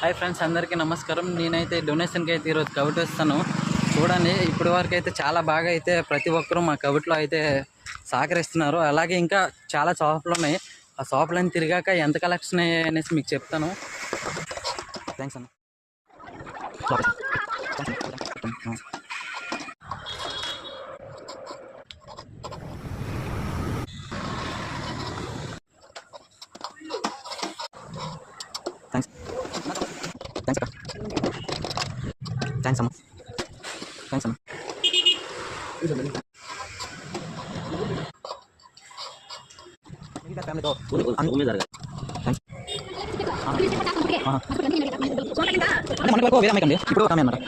Hi friends, అందరికీ నమస్కారం. నేనైతే డొనేషన్కి అయితే ఈరోజు కవిట ఇస్తాను. చూడండి, ఇప్పటి వరకు అయితే చాలా బాగా అయితే ప్రతి ఒక్కరూ మా కవిట్లో అయితే సహకరిస్తున్నారు. అలాగే ఇంకా చాలా షాపులు ఉన్నాయి. ఆ షాపులను తిరిగాక ఎంత కలెక్షన్ అనేసి మీకు చెప్తాను. థ్యాంక్స్ అన్న. థ్యాంక్స్ థ్యాంక్స్ అక్క. థ్యాంక్స్ అమ్మ. థ్యాంక్స్ అమ్మ. ఫ్యామిలీతో అంటే మన వరకు వేరే అమ్మాయికండి, ఇప్పుడు ఒక అమ్మాయి అన్నమాట.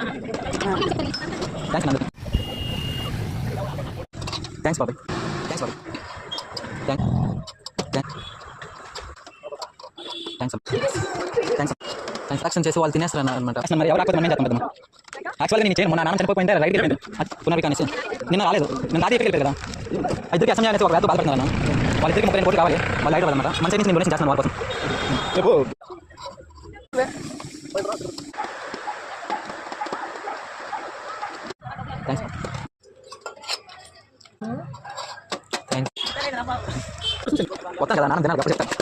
థ్యాంక్స్ అండి. థ్యాంక్స్ బాబాయ్. థ్యాంక్స్ బాబాయ్. Thanks thanks thanks. యాక్షన్ చేసి వాళ్ళు తినేస్తారు అనమాట. మరి ఎవరు రాకపోతే మనం ఏం చేస్తాం కదా. యాక్చువల్గా నేను చేయను. మొన్న నాన్న చనిపోయింటే రైట్ అయిపోయింది పునర్విక అనేసి. నిన్న రాలేదు. నేను దాది ఎక్కడికి కదా ఇద్దరికి అసెంబ్లీ అనేసి ఒక వేద బాధపడుతున్నాను. వాళ్ళిద్దరికి 32 కోట్లు కావాలి. వాళ్ళు హైదరాబాద్ అనమాట. మంచి నుంచి నేను డొనేషన్ చేస్తున్నాను వాళ్ళ కోసం. థ్యాంక్స్ మొత్తం కదా నాన్న తినాలి చెప్తాను.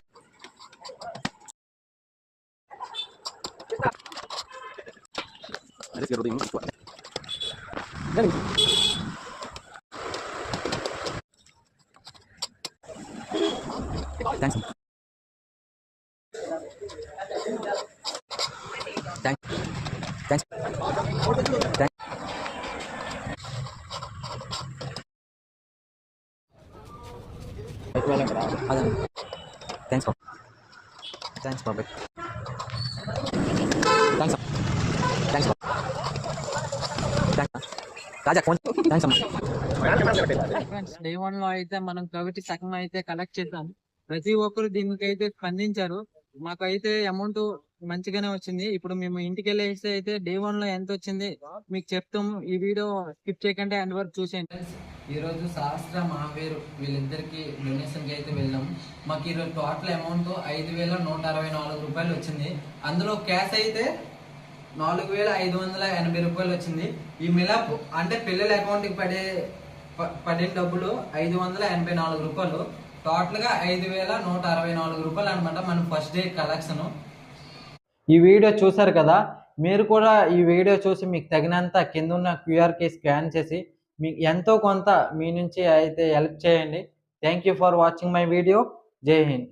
థ్యాంక్స్ థ్యాంక్స్ అదే థ్యాంక్స్ బాబు. థ్యాంక్స్ బాబాయ్. థ్యాంక్స్ థ్యాంక్స్ బాబు. థ్యాంక్స్ రాజా ఫోన్. థ్యాంక్స్ అమ్మా. ఫ్రెండ్స్, డే 1 లో అయితే మనం కవిటి సగం అయితే కలెక్ట్ చేద్దాం. ప్రతి ఒక్కరు దీనికైతే స్పందించారు. మాకైతే అమౌంట్ మంచిగానే వచ్చింది. ఇప్పుడు మేము ఇంటికి వెళ్ళేసి అయితే డే 1 లో ఎంత వచ్చింది మీకు చెప్తాము. ఈ వీడియో స్కిప్ చేయకండి, ఎండ్ వరకు చూసేయండి. ఈరోజు సహస్ర మహావీర్ వీళ్ళిద్దరికి డొనేషన్కి అయితే వెళ్ళాం. మాకు ఈరోజు టోటల్ అమౌంట్ 5,164 రూపాయలు వచ్చింది. అందులో క్యాష్ అయితే 4,580 రూపాయలు వచ్చింది. ఈ మిలాప్ అంటే పిల్లల అకౌంట్కి పడిన డబ్బులు 584 రూపాయలు. టోటల్ గా 5,164 రూపాయలు అనమాట మన ఫస్ట్ డే కలెక్షన్. ఈ వీడియో చూసారు కదా, మీరు కూడా ఈ వీడియో చూసి మీకు తగినంత కింద ఉన్న క్యూఆర్కి స్కాన్ చేసి మీకు ఎంతో కొంత మీ నుంచి అయితే హెల్ప్ చేయండి. Thank you for watching my video. జై హింద్.